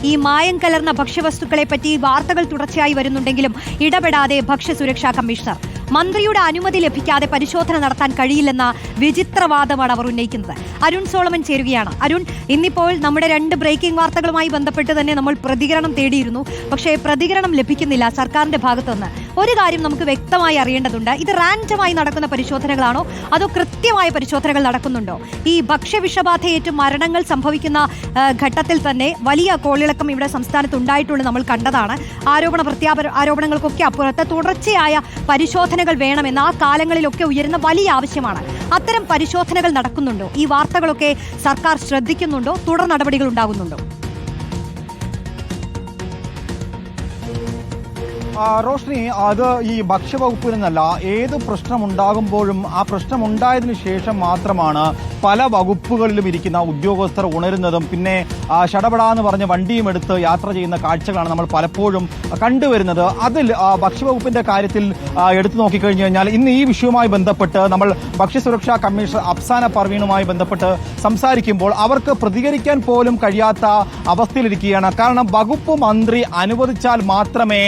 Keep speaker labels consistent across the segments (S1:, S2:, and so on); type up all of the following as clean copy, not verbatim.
S1: ഈ മായം കലർന്ന ഭക്ഷ്യവസ്തുക്കളെ പറ്റി വാർത്തകൾ തുടർച്ചയായി വരുന്നുണ്ടെങ്കിലും ഇടപെടാതെ ഭക്ഷ്യസുരക്ഷാ കമ്മീഷണർ. മന്ത്രിയുടെ അനുമതി ലഭിക്കാതെ പരിശോധന നടത്താൻ കഴിയില്ലെന്ന വിചിത്രവാദമാണ് അവർ ഉന്നയിക്കുന്നത്. അരുൺ സോളമൻ ചേരുകയാണ്. അരുൺ, ഇന്നിപ്പോൾ നമ്മുടെ 2 ബ്രേക്കിംഗ് വാർത്തകളുമായി ബന്ധപ്പെട്ട് തന്നെ നമ്മൾ പ്രതികരണം തേടിയിരുന്നു. പക്ഷേ പ്രതികരണം ലഭിക്കുന്നില്ല സർക്കാരിന്റെ ഭാഗത്തുനിന്ന്. ഒരു കാര്യം നമുക്ക് വ്യക്തമായി അറിയേണ്ടതുണ്ട്. ഇത് റാൻഡമായി നടക്കുന്ന പരിശോധനകളാണോ അതോ കൃത്യമായ പരിശോധനകൾ നടക്കുന്നുണ്ടോ? ഈ ഭക്ഷ്യവിഷബാധയേറ്റ് മരണങ്ങൾ സംഭവിക്കുന്ന ഘട്ടത്തിൽ തന്നെ വലിയ കോളിളക്കം ഇവിടെ സംസ്ഥാനത്ത് ഉണ്ടായിട്ടുള്ളത് നമ്മൾ കണ്ടതാണ്. ആരോപണങ്ങൾക്കൊക്കെ അപ്പുറത്ത് തുടർച്ചയായ പരിശോധനകൾ വേണമെന്ന് ആ കാലങ്ങളിലൊക്കെ ഉയരുന്ന വലിയ ആവശ്യമാണ്. അത്തരം പരിശോധനകൾ നടക്കുന്നുണ്ടോ? ഈ വാർത്തകളൊക്കെ സർക്കാർ ശ്രദ്ധിക്കുന്നുണ്ടോ? തുടർ നടപടികൾ ഉണ്ടാകുന്നുണ്ടോ?
S2: റോഷ്നി, അത് ഈ ഭക്ഷ്യവകുപ്പിൽ നിന്നല്ല, ഏത് പ്രശ്നമുണ്ടാകുമ്പോഴും ആ പ്രശ്നമുണ്ടായതിനു ശേഷം മാത്രമാണ് പല വകുപ്പുകളിലും ഇരിക്കുന്ന ഉദ്യോഗസ്ഥർ ഉണരുന്നതും പിന്നെ ഷടപടാന്ന് പറഞ്ഞ് വണ്ടിയും എടുത്ത് യാത്ര ചെയ്യുന്ന കാഴ്ചകളാണ് നമ്മൾ പലപ്പോഴും കണ്ടുവരുന്നത്. അതിൽ ഭക്ഷ്യവകുപ്പിന്റെ കാര്യത്തിൽ എടുത്തു നോക്കിക്കഴിഞ്ഞു കഴിഞ്ഞാൽ ഇന്ന് ഈ വിഷയവുമായി ബന്ധപ്പെട്ട് നമ്മൾ ഭക്ഷ്യസുരക്ഷാ കമ്മീഷണർ അഫ്സാന പർവീണുമായി ബന്ധപ്പെട്ട് സംസാരിക്കുമ്പോൾ അവർക്ക് പ്രതികരിക്കാൻ പോലും കഴിയാത്ത അവസ്ഥയിലിരിക്കുകയാണ്. കാരണം വകുപ്പ് മന്ത്രി അനുവദിച്ചാൽ മാത്രമേ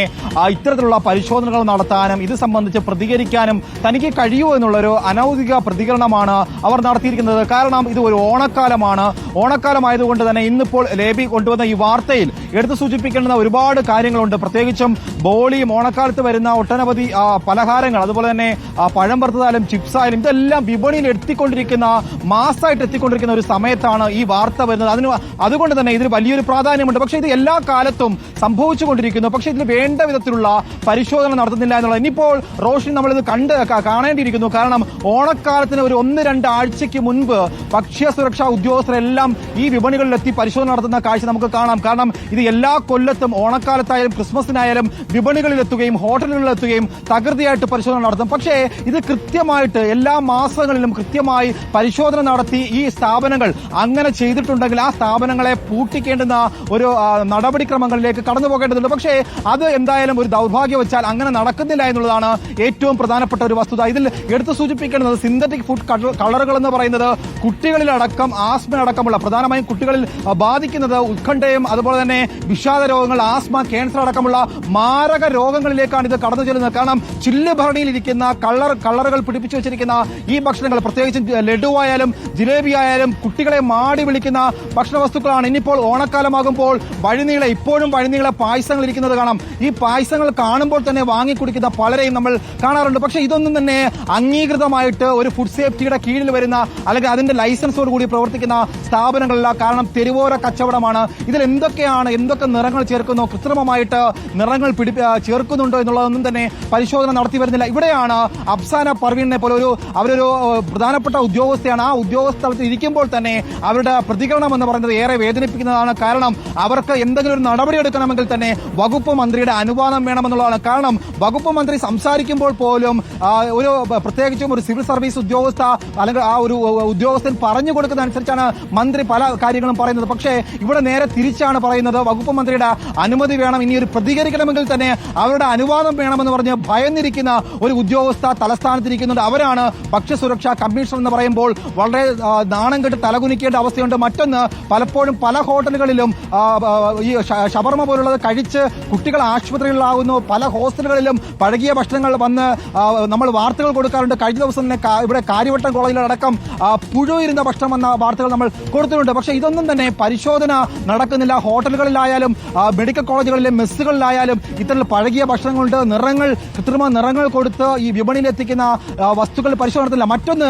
S2: ഇത്തരത്തിലുള്ള പരിശോധനകൾ നടത്താനും ഇത് സംബന്ധിച്ച് പ്രതികരിക്കാനും തനിക്ക് കഴിയൂ എന്നുള്ളൊരു അനൌദ്യോഗിക പ്രതികരണമാണ് അവർ നടത്തിയിരിക്കുന്നത്. കാരണം ഇത് ഒരു ഓണക്കാലമാണ്. ഓണക്കാലമായതുകൊണ്ട് തന്നെ ഇന്നിപ്പോൾ ലേബി കൊണ്ടുവന്ന ഈ വാർത്തയിൽ എടുത്തു സൂചിപ്പിക്കേണ്ടുന്ന ഒരുപാട് കാര്യങ്ങളുണ്ട്. പ്രത്യേകിച്ചും ബോളിയും ഓണക്കാലത്ത് വരുന്ന ഒട്ടനവധി പലഹാരങ്ങൾ, അതുപോലെ തന്നെ പഴം വറുത്തതായാലും ചിപ്സായാലും ഇതെല്ലാം വിപണിയിൽ മാസമായിട്ട് എത്തിക്കൊണ്ടിരിക്കുന്ന ഒരു സമയത്താണ് ഈ വാർത്ത വരുന്നത്. അതുകൊണ്ട് തന്നെ ഇതിന് വലിയൊരു പ്രാധാന്യമുണ്ട്. പക്ഷേ ഇത് എല്ലാ കാലത്തും സംഭവിച്ചുകൊണ്ടിരിക്കുന്നു. പക്ഷേ ഇതിന് വേണ്ട വിധത്തിലുള്ള പരിശോധന നടത്തുന്നില്ല എന്നുള്ളത് ഇനിയിപ്പോൾ റോഷൻ നമ്മളിത് കാണേണ്ടിയിരിക്കുന്നു. കാരണം ഓണക്കാലത്തിന് ഒരു 1-2 ആഴ്ചയ്ക്ക് മുൻപ് ഭക്ഷ്യസുരക്ഷാ ഉദ്യോഗസ്ഥരെല്ലാം ഈ വിപണികളിലെത്തി പരിശോധന നടത്തുന്ന കാഴ്ച നമുക്ക് കാണാം. കാരണം ഇത് എല്ലാ കൊല്ലത്തും ഓണക്കാലത്തായാലും ക്രിസ്മസിനായാലും വിപണികളിലെത്തുകയും ഹോട്ടലുകളിലെത്തുകയും തകൃതിയായിട്ട് പരിശോധന നടത്തും. പക്ഷേ ഇത് കൃത്യമായിട്ട് എല്ലാ മാസങ്ങളിലും കൃത്യമായി പരിശോധന നടത്തി ഈ സ്ഥാപനങ്ങൾ അങ്ങനെ ചെയ്തിട്ടുണ്ടെങ്കിൽ ആ സ്ഥാപനങ്ങളെ പൂട്ടിക്കേണ്ടുന്ന ഒരു നടപടിക്രമങ്ങളിലേക്ക് കടന്നു പോകേണ്ടതുണ്ട്. പക്ഷേ അത് എന്തായാലും ഒരു ദൗർഭാഗ്യവശാൽ അങ്ങനെ നടക്കുന്നില്ല എന്നുള്ളതാണ് ഏറ്റവും പ്രധാനപ്പെട്ട ഒരു വസ്തുത. ഇതിൽ എടുത്തു സൂചിപ്പിക്കേണ്ടത് സിന്തറ്റിക് ഫുഡ് കളറുകൾ എന്ന് പറയുന്നത് കുട്ടികളിലടക്കം ആസ്മ അടക്കമുള്ള പ്രധാനമായും കുട്ടികളിൽ ബാധിക്കുന്നത് ഉത്കണ്ഠയും അതുപോലെ തന്നെ വിഷാദ രോഗങ്ങൾ, ആസ്മ, ക്യാൻസർ അടക്കമുള്ള മാരക രോഗങ്ങളിലേക്കാണ് ഇത് കടന്നു ചെല്ലുന്നത്. കാരണം ചില്ല് ഭരണിയിലിരിക്കുന്ന കളറുകൾ പിടിപ്പിച്ചു വെച്ചിരിക്കുന്ന ഈ ഭക്ഷണങ്ങൾ, പ്രത്യേകിച്ചും ലഡു ആയാലും ജിലേബി ആയാലും കുട്ടികളെ മാടി വിളിക്കുന്ന ഭക്ഷണ വസ്തുക്കളാണ്. ഇനിയിപ്പോൾ ഓണക്കാലമാകുമ്പോൾ ഇപ്പോഴും വഴിനീളെ പായസങ്ങൾ ഇരിക്കുന്നത് കാണാം. ഈ പായസങ്ങൾ കാണുമ്പോൾ തന്നെ വാങ്ങിക്കുടിക്കുന്ന പലരെയും നമ്മൾ കാണാറുണ്ട്. പക്ഷേ ഇതൊന്നും തന്നെ അംഗീകൃതമായിട്ട് ഒരു ഫുഡ് സേഫ്റ്റിയുടെ കീഴിൽ വരുന്ന അല്ലെങ്കിൽ അതിന്റെ ലൈസൻസോട് കൂടി പ്രവർത്തിക്കുന്ന സ്ഥാപനങ്ങളല്ല. കാരണം തെരുവോര കച്ചവടമാണ്. ഇതിൽ എന്തൊക്കെ നിറങ്ങൾ ചേർക്കുന്നോ, കൃത്രിമമായിട്ട് നിറങ്ങൾ ചേർക്കുന്നുണ്ടോ എന്നുള്ളതൊന്നും തന്നെ പരിശോധന നടത്തി വരുന്നില്ല. ഇവിടെയാണ് അഫ്സാന പർവീണിനെ പോലെ അവരൊരു പ്രധാനപ്പെട്ട ഉദ്യോഗസ്ഥയാണ്. ആ ഉദ്യോഗസ്ഥ ഇരിക്കുമ്പോൾ തന്നെ അവരുടെ പ്രതികരണം എന്ന് പറയുന്നത് ഏറെ വേദനിപ്പിക്കുന്നതാണ്. കാരണം അവർക്ക് എന്തെങ്കിലും ഒരു നടപടി എടുക്കണമെങ്കിൽ തന്നെ വകുപ്പ് മന്ത്രിയുടെ അനുവാദം വേണമെന്നുള്ളതാണ്. കാരണം വകുപ്പ് മന്ത്രി സംസാരിക്കുമ്പോൾ പോലും പ്രത്യേകിച്ചും ഒരു സിവിൽ സർവീസ് ഉദ്യോഗസ്ഥ അല്ലെങ്കിൽ ആ ഒരു ഉദ്യോഗസ്ഥൻ പറഞ്ഞു കൊടുക്കുന്ന അനുസരിച്ചാണ് മന്ത്രി പല കാര്യങ്ങളും പറയുന്നത്. പക്ഷേ ഇവിടെ നേരെ തിരിച്ചാണ് പറയുന്നത്. വകുപ്പ് മന്ത്രിയുടെ അനുമതി വേണം, ഇനി ഒരു പ്രതികരിക്കണമെങ്കിൽ തന്നെ അവരുടെ അനുവാദം വേണമെന്ന് പറഞ്ഞ് ഭയന്നിരിക്കുന്ന ഒരു ഉദ്യോഗസ്ഥ തലസ്ഥാനത്തിരിക്കുന്നുണ്ട്. അവരാണ് ഭക്ഷ്യസുരക്ഷാ കമ്മീഷണർ എന്ന് പറയുമ്പോൾ വളരെ നാണം കെട്ട് തലകുനിക്കേണ്ട അവസ്ഥയുണ്ട്. മറ്റൊന്ന്, പലപ്പോഴും പല ഹോട്ടലുകളിലും ഈ ഷവർമ പോലുള്ളത് കഴിച്ച് കുട്ടികൾ ആശുപത്രികളിലാകുന്നു. പല ഹോസ്റ്റലുകളിലും പഴകിയ ഭക്ഷണങ്ങൾ വന്ന് നമ്മൾ വാർത്തകൾ കൊടുക്കാറുണ്ട്. കഴിഞ്ഞ ദിവസം തന്നെ ഇവിടെ കാര്യവട്ടം കോളേജിലടക്കം പുഴു ഇരുന്ന ഭക്ഷണം എന്ന വാർത്തകൾ നമ്മൾ കൊടുത്തിട്ടുണ്ട്. പക്ഷേ ഇതൊന്നും തന്നെ പരിശോധന നടക്കുന്നില്ല. ഹോട്ടലുകളിലായാലും മെഡിക്കൽ കോളേജുകളിലെ മെസ്സുകളിലായാലും ഇത്തരത്തിൽ പഴകിയ ഭക്ഷണങ്ങളുണ്ട്. കൃത്രിമ നിറങ്ങൾ കൊടുത്ത് ഈ വിപണിയിൽ എത്തിക്കുന്ന വസ്തുക്കൾ പരിശോധന നടത്തില്ല. മറ്റൊന്ന്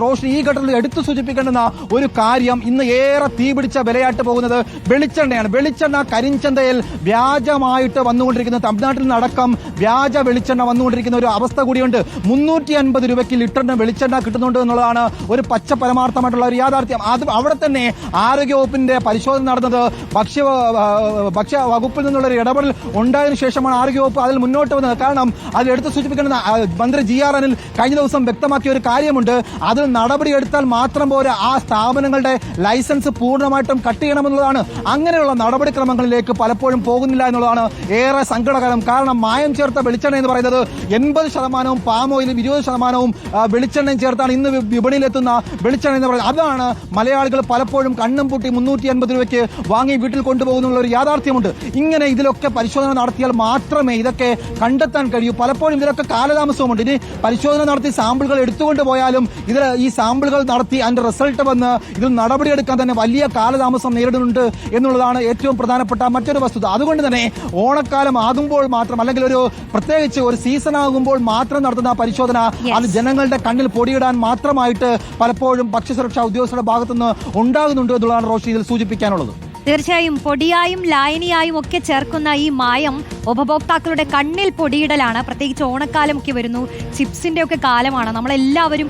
S2: റോഷൻ, ഈ ഘട്ടത്തിൽ എടുത്തു സൂചിപ്പിക്കേണ്ടുന്ന ഒരു കാര്യം, ഇന്ന് ഏറെ തീപിടിച്ച വിലയായിട്ട് പോകുന്നത് വെളിച്ചെണ്ണയാണ്. വെളിച്ചെണ്ണ കരിഞ്ചന്തയിൽ വ്യാജമായിട്ട് വന്നുകൊണ്ടിരിക്കുന്ന, തമിഴ്നാട്ടിൽ നിന്നടക്കം വ്യാജ വെളിച്ചെണ്ണ വന്നുകൊണ്ടിരിക്കുന്ന ഒരു അവസ്ഥ കൂടിയുണ്ട്. 350 രൂപയ്ക്ക് ലിറ്ററിന് വെളിച്ചെണ്ണ കിട്ടുന്നുണ്ട് എന്നുള്ളതാണ് ഒരു പച്ച പരമാർത്ഥമായിട്ടുള്ള ഒരു യാഥാർത്ഥ്യം. അവിടെ തന്നെ ആരോഗ്യവകുപ്പിന്റെ പരിശോധന നടന്നത് ഭക്ഷ്യ വകുപ്പിൽ നിന്നുള്ളൊരു ഇടപെടൽ ഉണ്ടായതിനു ശേഷമാണ് ആരോഗ്യവകുപ്പ് അതിൽ മുന്നോട്ട് വന്നത്. കാരണം അതിൽ എടുത്ത് സൂചിപ്പിക്കുന്ന മന്ത്രി GR അനിൽ കഴിഞ്ഞ ദിവസം വ്യക്തമാക്കിയ ഒരു കാര്യമുണ്ട്. അതിൽ നടപടിയെടുത്താൽ മാത്രം പോരാ, ആ സ്ഥാപനങ്ങളുടെ ലൈസൻസ് പൂർണ്ണമായിട്ടും കട്ട് ചെയ്യണമെന്നുള്ളതാണ്. അങ്ങനെയുള്ള നടപടിക്രമങ്ങളിലേക്ക് പലപ്പോഴും പോകുന്നില്ല എന്നുള്ളതാണ് ഏറെ സങ്കടകരം. കാരണം മായം ചേർത്ത വെളിച്ചെണ്ണ എന്ന് പറയുന്നത് 80% പാം ഓയിലും 20% വെളിച്ചെണ്ണയും ചേർത്താണ് ഇന്ന് വിപണിയിലെത്തുന്ന വെളിച്ചെണ്ണ എന്ന് പറയുന്നത്. അതാണ് മലയാളികൾ പലപ്പോഴും കണ്ണും പൂട്ടി 350 രൂപയ്ക്ക് വാങ്ങി വീട്ടിൽ കൊണ്ടുപോകുന്നുള്ള ഒരു യാഥാർത്ഥ്യമുണ്ട്. ഇങ്ങനെ ഇതിലൊക്കെ പരിശോധന നടത്തിയാൽ മാത്രമേ ഇതൊക്കെ കണ്ടെത്താൻ കഴിയൂ. പലപ്പോഴും ഇതിലൊക്കെ കാലതാമസവുമുണ്ട്. ഇനി പരിശോധന നടത്തി സാമ്പിളുകൾ എടുത്തുകൊണ്ട് പോയാലും ഈ സാമ്പിളുകൾ നടത്തി അതിന്റെ റിസൾട്ട് വന്ന് ഇതിൽ നടപടിയെടുക്കാൻ തന്നെ വലിയ കാലതാമസം നേരിടുന്നുണ്ട് എന്നുള്ളതാണ് ഏറ്റവും പ്രധാനപ്പെട്ട മറ്റൊരു വസ്തുത. അതുകൊണ്ട് തന്നെ ഓണക്കാലം ആകുമ്പോൾ മാത്രം, അല്ലെങ്കിൽ പ്രത്യേകിച്ച് ഒരു സീസൺ ആകുമ്പോൾ മാത്രം നടത്തുന്ന പരിശോധന അത് ജനങ്ങളുടെ കണ്ണിൽ പൊടിയിടാൻ മാത്രമായിട്ട് പലപ്പോഴും ഭക്ഷ്യസുരക്ഷാ ഉദ്യോഗസ്ഥരുടെ ഭാഗത്തുനിന്ന് ഉണ്ടാകുന്നുണ്ട് എന്നുള്ളതാണ് റോഷി ഇതിൽ സൂചിപ്പിക്കാനുള്ളത്.
S1: തീർച്ചയായും പൊടിയായും ലായനിയായും ഒക്കെ ചേർക്കുന്ന ഈ മായം ഉപഭോക്താക്കളുടെ കണ്ണിൽ പൊടിയിടലാണ്. പ്രത്യേകിച്ച് ഓണക്കാലം ഒക്കെ വരുന്നു, ചിപ്സിന്റെ ഒക്കെ കാലമാണ്. നമ്മളെല്ലാവരും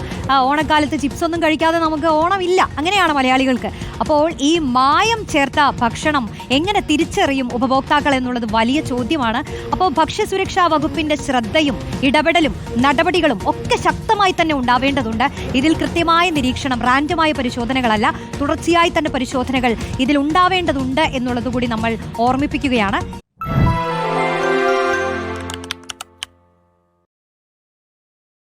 S1: ഓണക്കാലത്ത് ചിപ്സ് ഒന്നും കഴിക്കാതെ നമുക്ക് ഓണമില്ല, അങ്ങനെയാണ് മലയാളികൾക്ക്. അപ്പോൾ ഈ മായം ചേർത്ത ഭക്ഷണം എങ്ങനെ തിരിച്ചറിയും ഉപഭോക്താക്കൾ എന്നുള്ളത് വലിയ ചോദ്യമാണ്. അപ്പോൾ ഭക്ഷ്യസുരക്ഷാ വകുപ്പിന്റെ ശ്രദ്ധയും ഇടപെടലും നടപടികളും ഒക്കെ ശക്തമായി തന്നെ ഉണ്ടാവേണ്ടതുണ്ട്. ഇതിൽ കൃത്യമായ നിരീക്ഷണം, റാൻഡമായ പരിശോധനകളല്ല, തുടർച്ചയായി തന്നെ പരിശോധനകൾ ഇതിൽ ഉണ്ടാവേണ്ടതുണ്ട് എന്നുള്ളത് കൂടി നമ്മൾ ഓർമ്മിപ്പിക്കുകയാണ്.